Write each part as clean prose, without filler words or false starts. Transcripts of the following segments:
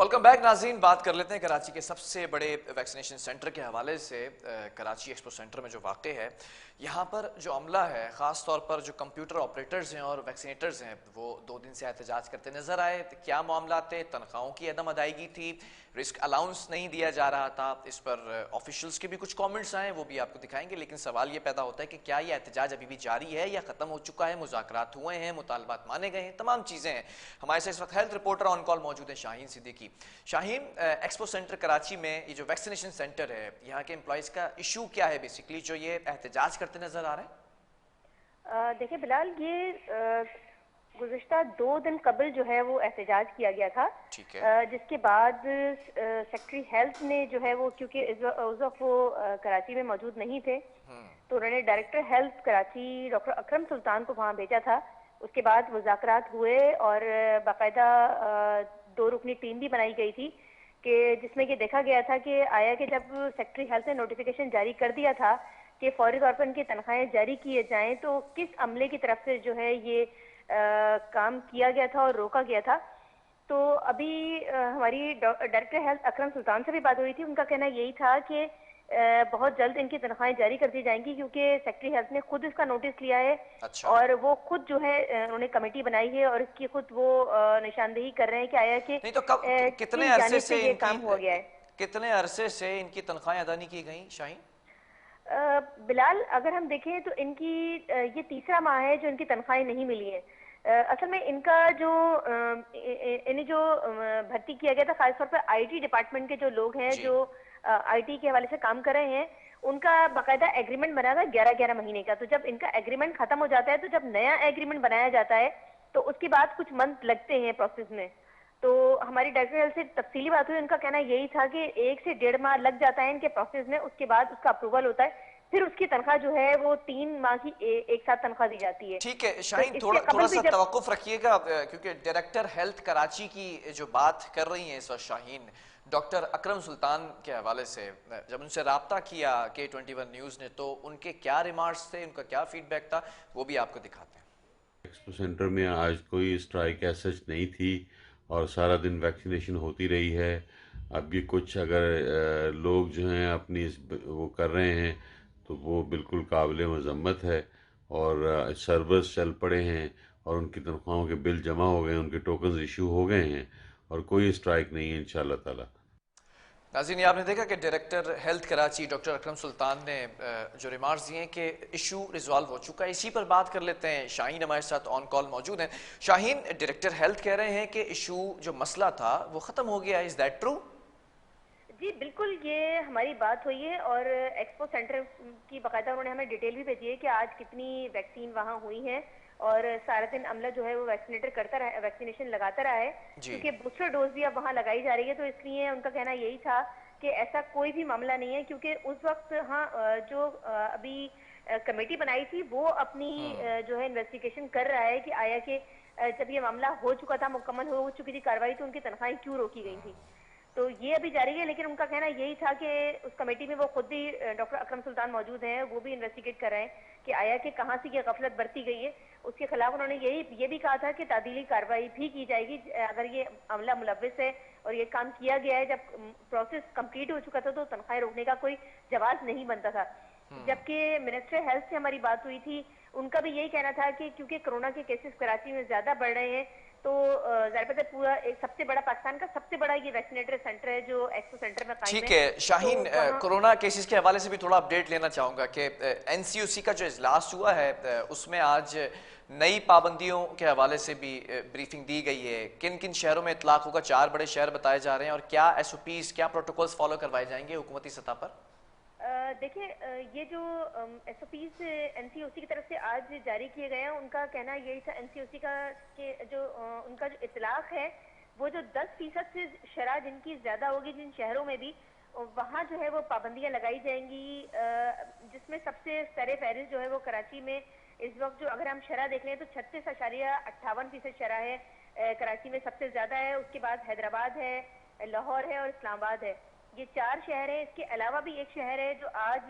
Welcome back नाज़रीन। बात कर लेते हैं कराची के सबसे बड़े वैक्सीनेशन सेंटर के हवाले से। कराची एक्सपो सेंटर में जो वाक़ है, यहाँ पर जो अमला है, ख़ास तौर पर जो कंप्यूटर ऑपरेटर्स हैं और वैक्सीनेटर्स हैं, वो 2 दिन से एहतजाज करते नज़र आए। तो क्या मामला थे? तनख्वाहों की अदम अदायगी थी, रिस्क अलाउंस नहीं दिया जा रहा था। इस पर ऑफिशियल्स के भी कुछ कॉमेंट्स आए, वो भी आपको दिखाएंगे। लेकिन सवाल ये पैदा होता है कि क्या ये एहतजाज अभी भी जारी है या ख़त्म हो चुका है? मुज़ाकरात हुए हैं, मुतालबात माने गए हैं, तमाम चीज़ें हैं। हमारे साथ इस वक्त हेल्थ रिपोर्टर ऑन कॉल मौजूद है शाहीन सिद्दीकी। शाहीन, एक्सपो सेंटर कराची में ये जो वैक्सीनेशन सेंटर है, यहाँ के एम्प्लॉयज़ का इशू क्या है बेसिकली, जो ये एहतजाज करते नजर आ रहे हैं? देखिए बिलाल, ये गुज़िश्ता 2 दिन कबल जो है वो एहतजाज किया गया था। ठीक है। जिसके बाद सेक्रेटरी हेल्थ ने जो है वो, क्योंकि उस वक्त वो कराची में मौजूद नहीं थे, तो उन्होंने डायरेक्टर हेल्थ कराची डॉक्टर अकरम सुल्तान को वहाँ भेजा था। उसके बाद मुज़ाकरात हुए और बाकायदा 2 रुकनी टीम भी बनाई गई थी कि जिसमें ये देखा गया था कि आया कि जब सेक्रेटरी हेल्थ ने नोटिफिकेशन जारी कर दिया था कि फौरी तौर पर इनकी तनख्वाहें जारी किए जाएं, तो किस अमले की तरफ से जो है ये काम किया गया था और रोका गया था। तो अभी हमारी डायरेक्टर हेल्थ अकरम सुल्तान से भी बात हुई थी। उनका कहना यही था कि बहुत जल्द इनकी तनख्वाहें जारी कर दी जाएंगी, क्योंकि सेक्रेटरी हेल्थ ने खुद इसका नोटिस लिया है। अच्छा। और वो खुद जो है उन्होंने कमेटी बनाई है और इसकी खुद वो निशानदेही कर रहे हैं कि आया कि नहीं तो कब, कितने किन अरसे जानिब से से ये इनकी, काम हुआ गया है। कितने अरसे से इनकी तनख्वाहें अदा नहीं की गई शाहीन? बिलाल, अगर हम देखें तो इनकी ये तीसरा माह है जो इनकी तनख्वाहें नहीं मिली है। असल में इनका जो इन्हें जो भर्ती किया गया था, खासतौर पर आईटी डिपार्टमेंट के जो लोग हैं जी। जो आईटी के हवाले से काम कर रहे हैं, उनका बाकायदा एग्रीमेंट बना था 11-11 महीने का। तो जब इनका एग्रीमेंट खत्म हो जाता है, तो जब नया एग्रीमेंट बनाया जाता है, तो उसके बाद कुछ मंथ लगते हैं प्रोसेस में। तो हमारी डायरेक्टर से तफसीली बात हुई। उनका कहना यही था कि 1 से 1.5 माह लग जाता है इनके प्रोसेस में, उसके बाद उसका अप्रूवल होता है, फिर उसकी तनख्वाह जो है वो 3 माह की एक साथ तनख्वाह दी जाती है। ठीक है तो शाहीन, इससे थोड़ा थोड़ा कबल भी सा जब तवक्कुफ रखिएगा, क्योंकि डायरेक्टर हेल्थ कराची की जो बात कर रही हैं इस वक्त शाहीन, डॉक्टर अकरम सुल्तान के हवाले से, जब उनसे रब्ता किया K21 न्यूज़ ने, तो उनके क्या रिमार्क्स थे, उनका क्या फीडबैक था, वो भी आपको दिखाते हैं। एक्सपो सेंटर में आज कोई स्ट्राइक ऐसा नहीं थी और सारा दिन वैक्सीनेशन होती रही है। अब भी कुछ अगर लोग जो हैं अपनी वो कर रहे हैं तो वो बिल्कुल काबिल मज़म्मत है। और सर्वर्स चल पड़े हैं और उनकी तनख्वाहों के बिल जमा हो गए हैं, उनके टोकन्स इशू हो गए हैं और कोई स्ट्राइक नहीं है इंशाल्लाह ताला। नाज़रीन, आपने देखा कि डायरेक्टर हेल्थ कराची डॉक्टर अकरम सुल्तान ने जो रिमार्क्स दिए कि इशू रिजॉल्व हो चुका है। इसी पर बात कर लेते हैं। शाहीन हमारे साथ ऑन कॉल मौजूद हैं। शाहीन, डायरेक्टर हेल्थ कह रहे हैं कि इशू जो मसला था वो ख़त्म हो गया, इज़ दैट ट्रू? जी बिल्कुल, ये हमारी बात हुई है और एक्सपो सेंटर की बाकायदा उन्होंने हमें डिटेल भी भेजी है कि आज कितनी वैक्सीन वहाँ हुई है। और सारा दिन अमला जो है वो वैक्सीनेटर करता रहा, वैक्सीनेशन लगाता रहा है, क्योंकि बूस्टर डोज भी अब वहाँ लगाई जा रही है। तो इसलिए उनका कहना यही था कि ऐसा कोई भी मामला नहीं है, क्योंकि उस वक्त हाँ जो अभी कमेटी बनाई थी वो अपनी जो है इन्वेस्टिगेशन कर रहा है कि आया कि जब ये मामला हो चुका था, मुकम्मल हो चुकी थी कार्रवाई, तो उनकी तनख्वाहें क्यों रोकी गई थी। तो ये अभी जारी है। लेकिन उनका कहना यही था कि उस कमेटी में वो खुद भी डॉक्टर अकरम सुल्तान मौजूद हैं, वो भी इन्वेस्टिगेट कर रहे हैं कि आया कि कहाँ से ये गफलत बरती गई है। उसके खिलाफ उन्होंने ये भी कहा था कि तादीली कार्रवाई भी की जाएगी अगर ये अमला मुलव्विस है और ये काम किया गया है। जब प्रोसेस कंप्लीट हो चुका था तो तनख्वाहें रोकने का कोई जवाब नहीं बनता था। जबकि मिनिस्टर हेल्थ से हमारी बात हुई थी, उनका भी यही कहना था कि क्योंकि कोरोना के केसेस कराची में ज्यादा बढ़ रहे हैं, तो ज़ाहिर है पूरा एक सबसे बड़ा, पाकिस्तान का सबसे बड़ा ये वैक्सीनेटर सेंटर है जो एक्सपो सेंटर में कायम है। ठीक है शाहीन, तो कोरोना केसेस के हवाले से भी थोड़ा अपडेट लेना चाहूँगा कि एनसीयूसी का जो इजलास हुआ है उसमें आज नई पाबंदियों के हवाले से भी ब्रीफिंग दी गई है। किन किन शहरों में इतलाक होगा? 4 बड़े शहर बताए जा रहे हैं, और क्या SOPs, क्या प्रोटोकॉल्स फॉलो करवाए जाएंगे हुकूमती सतह पर? देखिए, ये जो SOPs NCOC की तरफ से आज जारी किए गए हैं, उनका कहना यही था NCOC का कि जो उनका जो इतलाक है वो जो 10% से शराह जिनकी ज्यादा होगी जिन शहरों में भी, वहाँ जो है वो पाबंदियां लगाई जाएंगी। जिसमें सबसे सरे फहरिस्त जो है वो कराची में इस वक्त जो अगर हम शरह देख लें तो 36.58% शरह है कराची में, सबसे ज्यादा है। उसके बाद हैदराबाद है, लाहौर है और इस्लामाबाद है। ये 4 शहर हैं। इसके अलावा भी एक शहर है जो आज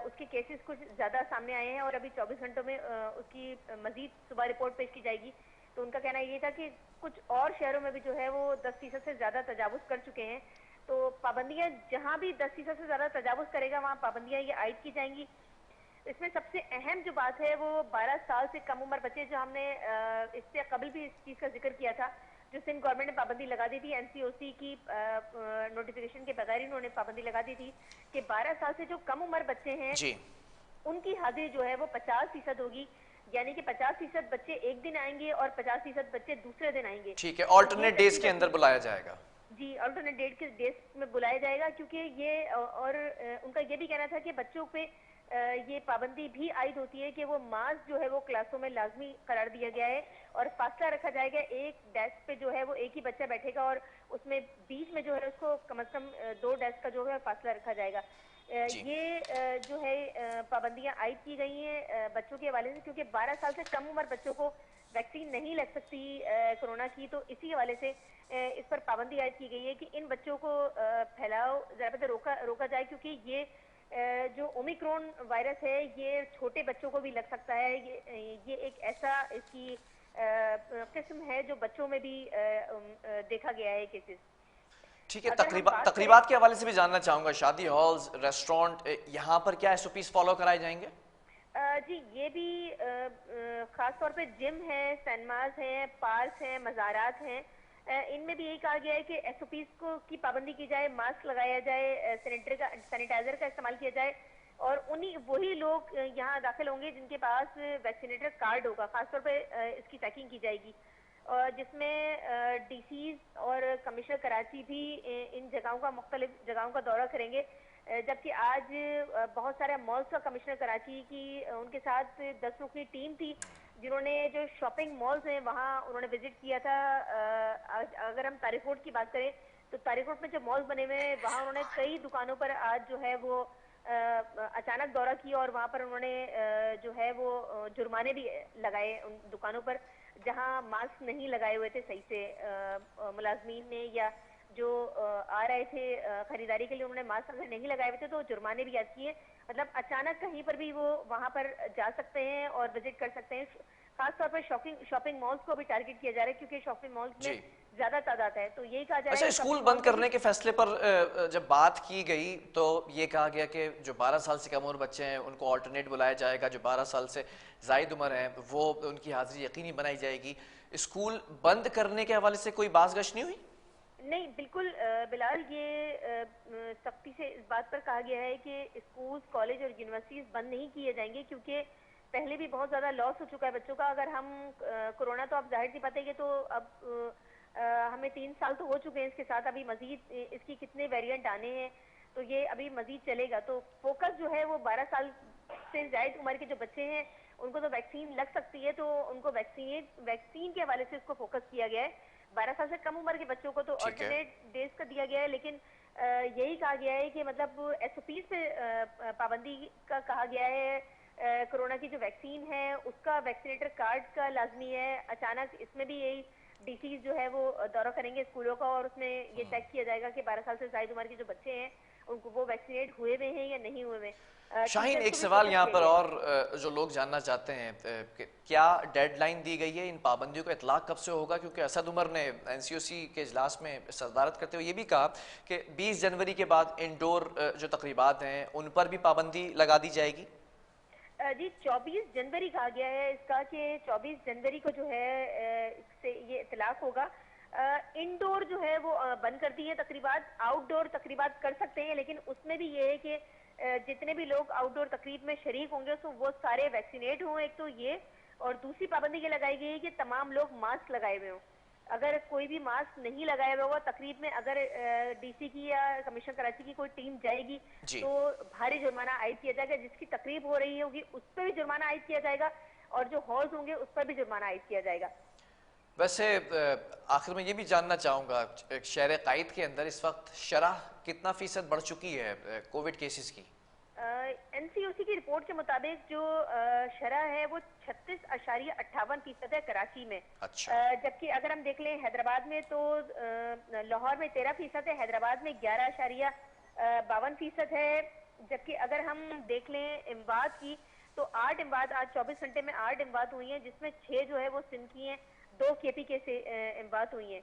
उसके केसेस कुछ ज्यादा सामने आए हैं और अभी 24 घंटों में उसकी मजीद सुबह रिपोर्ट पेश की जाएगी। तो उनका कहना ये था कि कुछ और शहरों में भी जो है वो 10% से ज्यादा तजावुज कर चुके हैं। तो पाबंदियां जहां भी 10% से ज्यादा तजावुज करेगा वहां पाबंदियां ये आयद की जाएंगी। इसमें सबसे अहम जो बात है वो 12 साल से कम उम्र बच्चे, जो हमने इससे कबल भी इस चीज का जिक्र किया था, जो सिंध गवर्नमेंट ने पाबंदी लगा दी थी एनसीओसी की नोटिफिकेशन के बगैर ही उन्होंने पाबंदी लगा दी थी कि 12 साल से जो कम उम्र बच्चे हैं जी उनकी हाजिरी जो है वो 50% होगी। यानी कि 50% बच्चे एक दिन आएंगे और 50% बच्चे दूसरे दिन आएंगे। ठीक है, तो ये ऑल्टरनेट डेज के अंदर बुलाया जाएगा। जी, अल्टरनेट डेट के डेज में बुलाया जाएगा, क्योंकि ये और उनका ये भी कहना था कि बच्चों पे ये पाबंदी भी आयद होती है कि वो मास्क जो है वो क्लासों में लाजमी करार दिया गया है और फासला रखा जाएगा। एक डेस्क पे जो है वो एक ही बच्चा बैठेगा और उसमें बीच में जो है उसको कम से कम 2 डेस्क का जो है फासला रखा जाएगा। जी ये जो है पाबंदियां आयद की गई हैं बच्चों के हवाले से, क्योंकि 12 साल से कम उम्र बच्चों को वैक्सीन नहीं लग सकती कोरोना की, तो इसी हवाले से इस पर पाबंदी आयद की गई है कि इन बच्चों को फैलाव ज़्यादा रोका जाए, क्योंकि ये जो ओमिक्रॉन वायरस है ये छोटे बच्चों को भी लग सकता है। ये एक ऐसा इसकी किस्म है जो बच्चों में भी देखा गया है केसेस। ठीक है, अगर हम बात तकरीबात के हवाले से भी जानना चाहूंगा, शादी हॉल्स, रेस्टोरेंट, यहाँ पर क्या एसओपीज फॉलो कराए जाएंगे? जी, ये भी खास तौर पे जिम है, सिनेमाज हैं, पार्क हैं, मज़ारात हैं, इनमें भी यही कहा गया है कि एसओपीज को की पाबंदी की जाए, मास्क लगाया जाए, सैनिटाइजर का इस्तेमाल किया जाए और वही लोग यहाँ दाखिल होंगे जिनके पास वैक्सीनेटर कार्ड होगा। खासतौर पे इसकी चेकिंग की जाएगी और जिसमें डीसीज और कमिश्नर कराची भी इन जगहों का मुख्तलिफ जगहों का दौरा करेंगे। जबकि आज बहुत सारे मॉल्स का कमिश्नर कराची की उनके साथ 10 रुकनी टीम थी जिन्होंने जो शॉपिंग मॉल्स हैं वहाँ उन्होंने विजिट किया था। अगर हम तारिक रोड की बात करें तो तारिक रोड में जो मॉल्स बने हुए हैं वहाँ उन्होंने कई दुकानों पर आज जो है वो अचानक दौरा किया और वहाँ पर उन्होंने जो है वो जुर्माने भी लगाए उन दुकानों पर जहाँ मास्क नहीं लगाए हुए थे सही से मुलाजमीन ने, या जो आ रहे थे खरीदारी के लिए उन्होंने मास्क अगर नहीं लगाए हुए थे तो जुर्माने भी याद किए। मतलब अचानक कहीं पर भी वो वहां पर जा सकते हैं और विजिट कर सकते हैं। खास तौर पर शॉपिंग मॉल्स को भी टारगेट किया जा रहा है क्योंकि शॉपिंग मॉल्स में ज्यादा तादाद है। तो यही कहा जा रहा है। अच्छा, स्कूल बंद करने के फैसले पर जब बात की गई तो ये कहा गया कि जो 12 साल से कम उम्र बच्चे हैं उनको ऑल्टरनेट बुलाया जाएगा, जो 12 साल से जायद उम्र है वो उनकी हाजिरी यकीनी बनाई जाएगी। स्कूल बंद करने के हवाले से कोई बाज़गश नहीं हुई? नहीं, बिल्कुल बिलाल, ये सख्ती से इस बात पर कहा गया है कि स्कूल, कॉलेज और यूनिवर्सिटीज बंद नहीं किए जाएंगे क्योंकि पहले भी बहुत ज्यादा लॉस हो चुका है बच्चों का। अगर हम कोरोना तो आप जाहिर सी बात है कि तो अब हमें 3 साल तो हो चुके हैं, इसके साथ अभी मजीद इसकी कितने वेरिएंट आने हैं तो ये अभी मजीद चलेगा। तो फोकस जो है वो 12 साल से जायद उम्र के जो बच्चे हैं उनको तो वैक्सीन लग सकती है, तो उनको वैक्सीन के हवाले से उसको फोकस किया गया है। 12 साल से कम उम्र के बच्चों को तो ऑल्टरनेट डेज का दिया गया है, लेकिन यही कहा गया है कि मतलब एसओपीज पे पाबंदी का कहा गया है। कोरोना की जो वैक्सीन है उसका वैक्सीनेटर कार्ड का लाजमी है। अचानक इसमें भी यही डीसी जो है वो दौरा करेंगे स्कूलों का और उसमें ये चेक किया जाएगा कि 12 साल से ज्यादा उम्र के जो बच्चे हैं उनको वो वैक्सीनेट हुए हुए हैं या नहीं हुए हुए। शाहीन, एक सवाल यहाँ पर और जो लोग जानना चाहते हैं कि क्या डेडलाइन दी गई है इन पाबंदियों का इतलाक कब से होगा? क्योंकि असद उमर ने एनसीओसी के इजलास में सदारत करते हुए ये भी कहा कि 20 जनवरी के बाद इंडोर जो तकरीबात हैं उन पर भी पाबंदी लगा दी जाएगी। जी, 24 जनवरी कहा गया है इसका कि 24 जनवरी को जो है इससे ये इतलाक होगा। इंडोर जो है वो बंद कर दी है तकरीबात, आउटडोर तकरीबात कर सकते हैं, लेकिन उसमें भी ये है कि जितने भी लोग आउटडोर तकरीब में शरीक होंगे तो वो सारे वैक्सीनेट हों, एक तो ये। और दूसरी पाबंदी ये लगाई गई है कि तमाम लोग मास्क लगाए हुए हों। अगर कोई भी मास्क नहीं लगाया हुआ होगा तकरीब में, अगर डीसी की या कमिश्नर कराची की कोई टीम जाएगी तो भारी जुर्माना आयद किया जाएगा। जिसकी तकरीब हो रही होगी उस पर भी जुर्माना आयद किया जाएगा और जो हॉल्स होंगे उस पर भी जुर्माना आयद किया जाएगा। वैसे आखिर में ये भी जानना चाहूँगा, शहर कायद के अंदर इस वक्त शरह कितना फीसद बढ़ चुकी है कोविड केसेस की? एनसीओसी की रिपोर्ट के मुताबिक जो शरह है वो 36.58% है कराची में। अच्छा। जबकि अगर हम देख लें हैदराबाद में तो लाहौर में 13% है, हैदराबाद में 11.52% है। जबकि अगर हम देख लें इमवात की तो 8 इमवात आज 24 घंटे में 8 इमवात हुई हैं, जिसमें 6 जो है वो सिंध की हैं, 2 KPK से बात हुई है।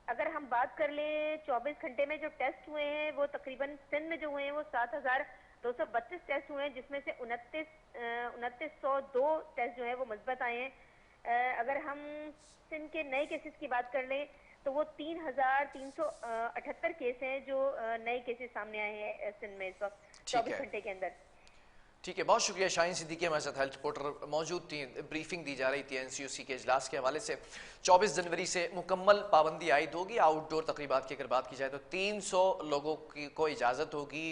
अगर हम बात कर लें 24 घंटे में जो टेस्ट हुए हैं वो तकरीबन सिंध में जो हुए हैं वो 7,232 टेस्ट हुए हैं, जिसमें से 29,2 टेस्ट जो है वो मुस्बत आए हैं। अगर हम सिंध के नए केसेस की बात कर लें तो वो 3,378 केस हैं जो नए केसेस सामने आए हैं सिंध में इस वक्त 24 घंटे के अंदर। ठीक है, बहुत शुक्रिया। शाहीन सिद्दीकी हमारे साथ हेल्थ रिपोर्टर मौजूद थी। ब्रीफिंग दी जा रही थी एनसीयूसी के इजलास के हवाले से। 24 जनवरी से मुकम्मल पाबंदी आयद होगी। आउटडोर तकरीबात की अगर बात की जाए तो 300 लोगों की को इजाज़त होगी,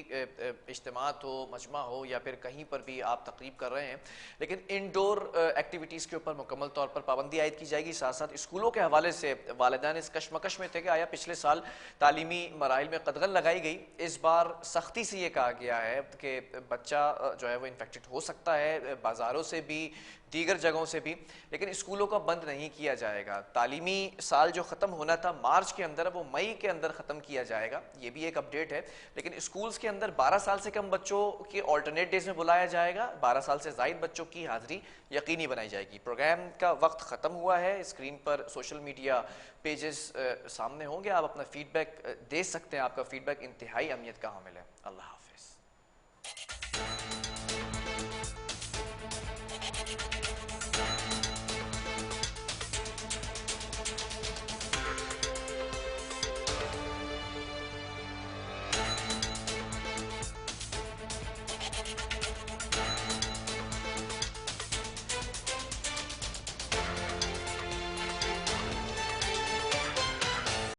इज्तिमात हो, मजमा हो या फिर कहीं पर भी आप तकरीब कर रहे हैं, लेकिन इनडोर एक्टिविटीज़ के ऊपर मुकम्मल तौर पर पाबंदी आयद की जाएगी। साथ साथ स्कूलों के हवाले से वालिदैन इस कशमकश में थे कि आया पिछले साल तालीमी मराइल में कदगन लगाई गई, इस बार सख्ती से ये कहा गया है कि बच्चा जो है वो इन्फेक्टेड हो सकता है, बाज़ारों से भी, दीगर जगहों से भी, लेकिन स्कूलों को बंद नहीं किया जाएगा। तालीमी साल जो ख़त्म होना था मार्च के अंदर, वो मई के अंदर ख़त्म किया जाएगा, ये भी एक अपडेट है। लेकिन स्कूल्स के अंदर 12 साल से कम बच्चों के ऑल्टरनेट डेज में बुलाया जाएगा, 12 साल से ज़ायद बच्चों की हाज़िरी यकीनी बनाई जाएगी। प्रोग्राम का वक्त ख़त्म हुआ है। स्क्रीन पर सोशल मीडिया पेजेस सामने होंगे, आप अपना फ़ीडबैक दे सकते हैं। आपका फ़ीडबैक इंतहाई अहमियत का हामिल है। अल्लाह हाफ़िज़।